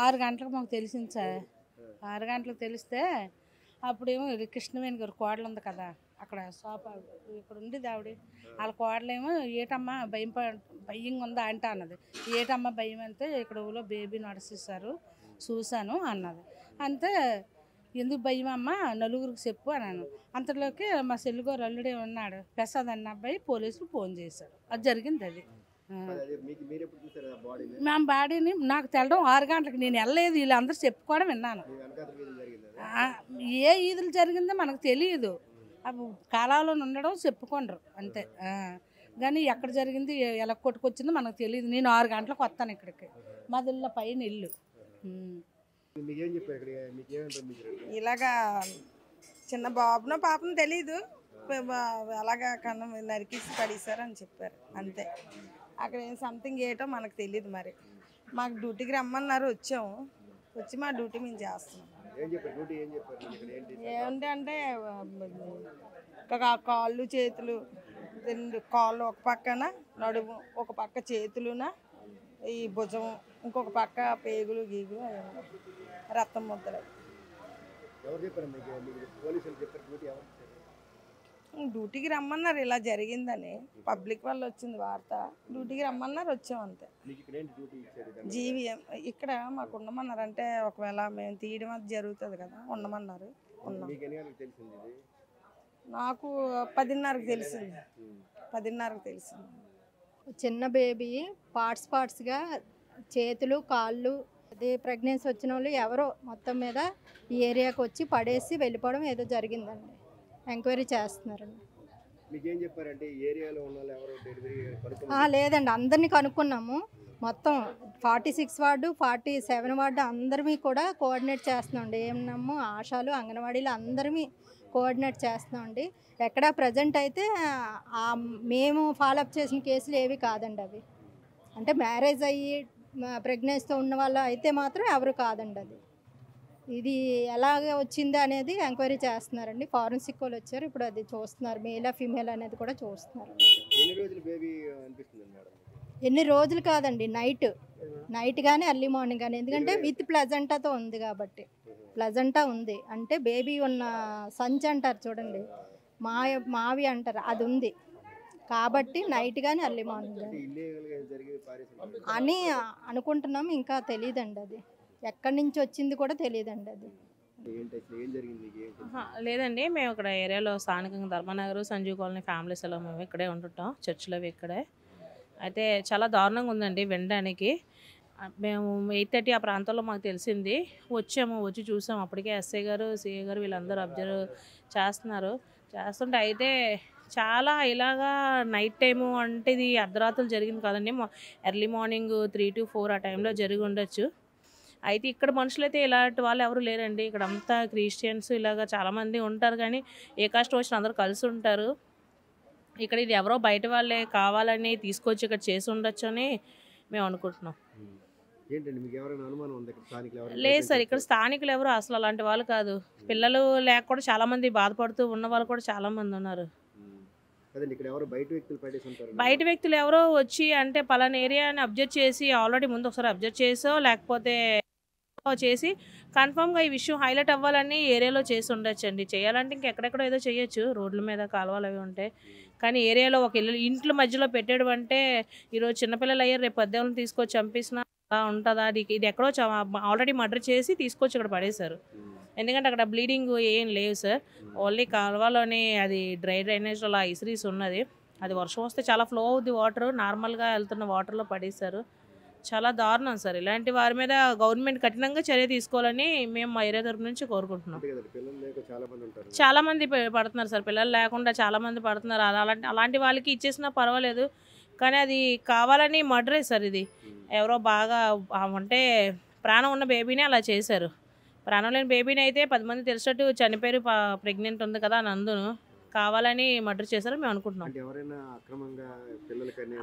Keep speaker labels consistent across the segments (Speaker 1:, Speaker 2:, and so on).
Speaker 1: 6 గంటలకు మాకు తెలిసింది సార్. 6 గంటలకు తెలిస్తే అప్పుడేమో కృష్ణవేణి గారు కోడలు ఉంది కదా అక్కడ షాప్ ఇక్కడ ఉండేది ఆవిడ. వాళ్ళ కోడలేమో ఏటమ్మా భయంగా ఉందా అంటే అన్నది. ఏటమ్మా భయం అంటే ఇక్కడ ఊళ్ళో బేబీ నడిచేసారు చూశాను అన్నది. అంతే ఎందుకు భయం అమ్మ నలుగురికి చెప్పు అన్నాను. అంతలోకి మా సెల్లుగారు అల్లుడే ఉన్నాడు ప్రసాద్ అన్న అబ్బాయి పోలీసులు ఫోన్ చేశాడు. అది జరిగింది. అది మేము బాడీని నాకు తెలడం 6 గంటలకు నేను వెళ్ళలేదు. వీళ్ళందరూ చెప్పుకోవడం విన్నాను. ఏ ఈదులు జరిగిందో మనకు తెలియదు. అవి కాలాల్లో ఉండడం చెప్పుకుండ్రు అంతే. కానీ ఎక్కడ జరిగింది ఎలా కొట్టుకొచ్చిందో మనకు తెలియదు. నేను 6 గంటలకు వస్తాను ఇక్కడికి. మాది ఇళ్ళ పైన ఇల్లు.
Speaker 2: ఇలాగా చిన్న బాబునో పాపను తెలీదు, అలాగా కన్నం నరికేసి పడేశారు అని చెప్పారు అంతే. అక్కడ ఏం సంథింగ్ ఏటో మనకు తెలియదు. మరి మాకు డ్యూటీకి రమ్మన్నారు, వచ్చాము. వచ్చి మా డ్యూటీ మేము చేస్తున్నాం. ఏమిటి అంటే కాళ్ళు చేతులు, 2 కాళ్ళు ఒక పక్కన, నడుము ఒక పక్క, చేతులున ఈ భుజం ఇంకొక పక్క, పేగులు గీగులు రక్తం ముద్దలు. డ్యూటీకి రమ్మన్నారు, ఇలా జరిగిందని పబ్లిక్ వాళ్ళు వచ్చింది వార్త. డ్యూటీకి రమ్మన్నారు, వచ్చాం అంతే. జీవీఎం ఇక్కడ మాకు ఉండమన్నారు. అంటే ఒకవేళ మేము తీయడం అది జరుగుతుంది కదా, ఉండమన్నారు. ఉన్నాం. నాకు 10:30కి తెలిసింది. 10:30కి తెలిసింది.
Speaker 3: చిన్న బేబీ పార్ట్స్గా చేతులు కాళ్ళు, అది ప్రెగ్నెన్సీ వచ్చిన వాళ్ళు ఎవరో మొత్తం మీద ఈ ఏరియాకి వచ్చి పడేసి వెళ్ళిపోవడం ఏదో జరిగిందండి. ఎంక్వైరీ చేస్తున్నారండి. లేదండి, అందరినీ కనుక్కున్నాము. మొత్తం 46 వార్డు 47 వార్డు అందరినీ కూడా కోఆర్డినేట్ చేస్తున్నామండి. ఏమన్నాము ఆశాలు అంగన్వాడీలు అందరినీ కోఆర్డినేట్ చేస్తున్నామండి. ఎక్కడ ప్రజెంట్ అయితే మేము ఫాలోఅప్ చేసిన కేసులు ఏవి కాదండి. అవి అంటే మ్యారేజ్ అయ్యి ప్రెగ్నెన్సీతో ఉన్న వాళ్ళు అయితే మాత్రం ఎవరు కాదండి. అది ఇది ఎలాగ వచ్చింది అనేది ఎంక్వైరీ చేస్తున్నారండి. ఫారెన్సిక్ వాళ్ళు వచ్చారు, ఇప్పుడు అది చూస్తున్నారు. మేలా ఫీమేల్ అనేది కూడా చూస్తున్నారు. ఎన్ని రోజులు కాదండి, నైట్ కానీ ఎర్లీ మార్నింగ్ కానీ. ఎందుకంటే విత్ ప్లజెంటాతో ఉంది కాబట్టి. ప్లజెంటా ఉంది అంటే బేబీ ఉన్న సంచి అంటారు చూడండి, మావి అంటారు, అది ఉంది కాబట్టి నైట్ కానీ ఎర్లీ మార్నింగ్ కానీ అని అనుకుంటున్నాం. ఇంకా తెలియదండి, అది ఎక్కడి నుంచి వచ్చింది కూడా తెలియదండి. అది
Speaker 4: లేదండి, మేము ఇక్కడ ఏరియాలో స్థానికంగా ధర్మనగర్ సంజీవ్ కాలనీ ఫ్యామిలీస్ ఎలా మేము ఇక్కడే ఉంటుంటాం. చర్చిలో ఇక్కడే. అయితే చాలా దారుణంగా ఉందండి వినడానికి. మేము 8:30 ఆ ప్రాంతంలో మాకు తెలిసింది. వచ్చి చూసాము. అప్పటికే ఎస్ఐ గారు, సిఐ గారు వీళ్ళందరూ అబ్జర్వ్ చేస్తుంటే అయితే చాలా ఇలాగా నైట్ టైము అంటే ఇది అర్ధరాత్రులు జరిగింది కదండి, ఎర్లీ మార్నింగ్ 3 to 4 ఆ టైంలో జరిగి ఉండొచ్చు. అయితే ఇక్కడ మనుషులైతే ఇలాంటి వాళ్ళు ఎవరు లేరండి. ఇక్కడ అంతా క్రిస్టియన్స్ ఇలాగా చాలామంది ఉంటారు, కానీ ఏ కాస్ట్ వచ్చిన అందరూ కలిసి ఉంటారు. ఇక్కడ ఇది ఎవరో బయట వాళ్ళే కావాలని తీసుకొచ్చి ఇక్కడ చేసి ఉండొచ్చు అని మేము అనుకుంటున్నాం. లేదు సార్, ఇక్కడ స్థానికులు ఎవరు అసలు అలాంటి వాళ్ళు కాదు. పిల్లలు లేక కూడా చాలామంది బాధపడుతూ ఉన్న వాళ్ళు కూడా చాలామంది ఉన్నారు. బయట వ్యక్తులు ఎవరో వచ్చి అంటే పలానా ఏరియాని అబ్జర్వ్ చేసి ఆల్రెడీ ముందు ఒకసారి అబ్జర్వ్ చేసో లేకపోతే చేసి కన్ఫామ్గా ఈ విషయం హైలైట్ అవ్వాలని ఏరియాలో చేసి ఉండొచ్చండి. చేయాలంటే ఇంకెక్కడెక్కడో ఏదో చేయొచ్చు, రోడ్ల మీద కాలువలు అవి ఉంటాయి. కానీ ఏరియాలో ఒక ఇంట్లో మధ్యలో పెట్టడం అంటే ఈరోజు చిన్నపిల్లలు అయ్యారు, రేపు పెద్దవాళ్ళని తీసుకొచ్చి చంపేసినా అలా ఉంటుందా? ఇది ఎక్కడో ఆల్రెడీ మర్డర్ చేసి తీసుకొచ్చి ఇక్కడ పడేశారు. ఎందుకంటే అక్కడ బ్లీడింగ్ ఏం లేవు సార్, ఓన్లీ కాలువలోనే అది డ్రైనేజ్ అలా ఇసిరీస్ ఉన్నది. అది వర్షం వస్తే చాలా ఫ్లో అవుద్ది వాటర్, నార్మల్గా వెళ్తున్న వాటర్లో పడేశారు. చాలా దారుణం సార్. ఇలాంటి వారి మీద గవర్నమెంట్ కఠినంగా చర్య తీసుకోవాలని మేము మా ఏరియా తరపు నుంచి కోరుకుంటున్నాం. చాలా మంది పడుతున్నారు సార్, పిల్లలు లేకుండా చాలా మంది పడుతున్నారు. అలాంటి వాళ్ళకి ఇచ్చేసినా పర్వాలేదు, కానీ అది కావాలని మర్డరే సార్. ఇది ఎవరో బాగా అంటే ప్రాణం ఉన్న బేబీని అలా చేశారు. ప్రాణం లేని బేబీని అయితే 10 మంది తెలిసినట్టు చనిపోయారు, ప్రెగ్నెంట్ ఉంది కదా అని అందును కావాలని మర్డర్ చేశారని మేము అనుకుంటున్నాం.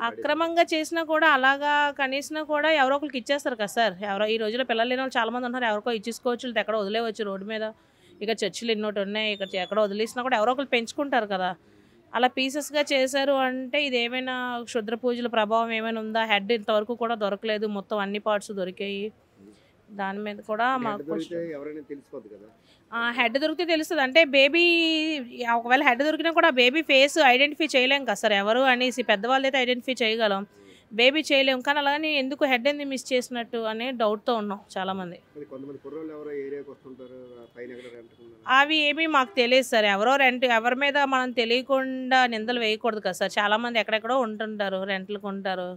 Speaker 4: అక్రమంగా చేసినా కూడా అలాగా కనీసినా కూడా ఎవరో ఒకరికి ఇచ్చేస్తారు కదా సార్. ఎవరో ఈ రోజుల్లో పిల్లలు లేని వాళ్ళు చాలామంది ఉన్నారు, ఎవరికో ఇచ్చేసుకోవచ్చు, ఎక్కడో వదిలేవచ్చు రోడ్డు మీద. ఇక చర్చిలు ఎన్నోటి ఉన్నాయి, ఇక్కడ ఎక్కడో వదిలేసినా కూడా ఎవరో ఒకరు పెంచుకుంటారు కదా. అలా పీసెస్గా చేశారు అంటే ఇది ఏమైనా క్షుద్ర పూజల ప్రభావం ఏమైనా ఉందా? హెడ్ ఇంతవరకు కూడా దొరకలేదు, మొత్తం అన్ని పార్ట్స్ దొరికాయి. దాని మీద కూడా మాకు
Speaker 5: ఎవరైనా తెలిసిపోద్ది కదా.
Speaker 4: హెడ్ దొరికితే తెలుస్తుంది. అంటే బేబీ ఒకవేళ హెడ్ దొరికినా కూడా బేబీ ఫేస్ ఐడెంటిఫై చేయలేం కదా సార్, ఎవరు అనేసి. పెద్దవాళ్ళు అయితే ఐడెంటిఫై చేయగలం, బేబీ చేయలేము. కానీ అలాగని ఎందుకు హెడ్ ఎందుకు మిస్ చేసినట్టు అనే డౌట్తో ఉన్నాం చాలామంది. అవి ఏమీ మాకు తెలియదు సార్. ఎవరి మీద మనం తెలియకుండా నిందలు వేయకూడదు కదా సార్. చాలామంది ఎక్కడెక్కడో ఉంటుంటారు, రెంట్లకు ఉంటారు,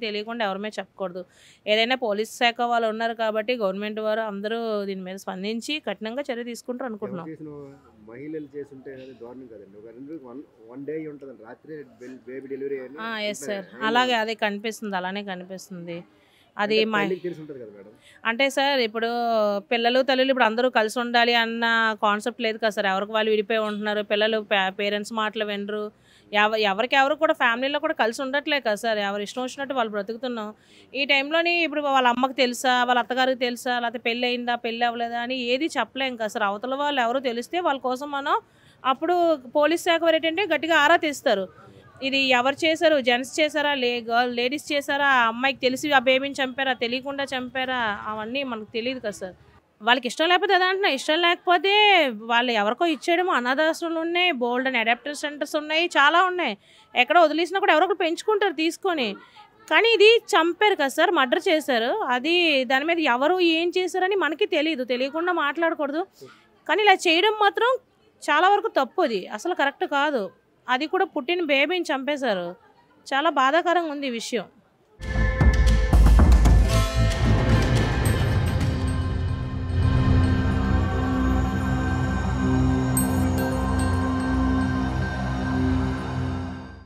Speaker 4: తెలియకుండా ఎవరి మీద చెప్పకూడదు. ఏదైనా పోలీస్ శాఖ వాళ్ళు ఉన్నారు కాబట్టి గవర్నమెంట్ వారు అందరూ దీని మీద స్పందించి కఠినంగా చర్య తీసుకుంటారు అనుకుంటున్నాం.
Speaker 5: మహిళలు చేస్తుంటే దారుణం కదండి. 1 డే ఉంటుంది రాత్రి బేబీ డెలివరీ.
Speaker 4: ఎస్ సార్, అలాగే అదే కనిపిస్తుంది, అలానే కనిపిస్తుంది. అది అంటే సార్ ఇప్పుడు పిల్లలు తల్లులు ఇప్పుడు అందరూ కలిసి ఉండాలి అన్న కాన్సెప్ట్ లేదు కదా సార్. ఎవరికి వాళ్ళు విడిపోయి ఉంటున్నారు, పిల్లలు పేరెంట్స్ మాటలు వినరు, ఎవరు కూడా ఫ్యామిలీలో కూడా కలిసి ఉండట్లేదు కదా సార్. ఎవరు ఇష్టం వచ్చినట్టు వాళ్ళు బ్రతుకుతున్నాం. ఈ టైంలోని ఇప్పుడు వాళ్ళ అమ్మకి తెలుసా, వాళ్ళ అత్తగారికి తెలుసా, లేకపోతే పెళ్ళి అయిందా పెళ్ళి అవ్వలేదా అని ఏది చెప్పలేం కదా సార్. అవతల వాళ్ళు ఎవరు తెలిస్తే వాళ్ళ కోసం మనం అప్పుడు పోలీస్ శాఖ వారు ఏంటంటే గట్టిగా ఆరా తీస్తారు. ఇది ఎవరు చేశారు, జెంట్స్ చేశారా, లేడీస్ చేశారా, ఆ అమ్మాయికి తెలిసి ఆ బేబీని చంపారా, తెలియకుండా చంపారా, అవన్నీ మనకు తెలియదు కదా సార్. వాళ్ళకి ఇష్టం లేకపోతే అదే అంటున్నా. ఇష్టం లేకపోతే వాళ్ళు ఎవరికో ఇచ్చేయడం. అనాథాశ్రమాలు ఉన్నాయి, బోల్డ్ అండ్ అడాప్టర్ సెంటర్స్ ఉన్నాయి, చాలా ఉన్నాయి. ఎక్కడో వదిలేసినా కూడా ఎవరో ఒకరు పెంచుకుంటారు తీసుకొని. కానీ ఇది చంపారు కదా సార్, మర్డర్ చేశారు. అది దాని మీద ఎవరు ఏం చేశారని మనకి తెలియదు, తెలియకుండా మాట్లాడకూడదు. కానీ ఇలా చేయడం మాత్రం చాలా వరకు తప్పు, అది అసలు కరెక్ట్ కాదు. అది కూడా పుట్టిన బేబీని చంపేశారు. చాలా బాధాకరంగా ఉంది ఈ విషయం.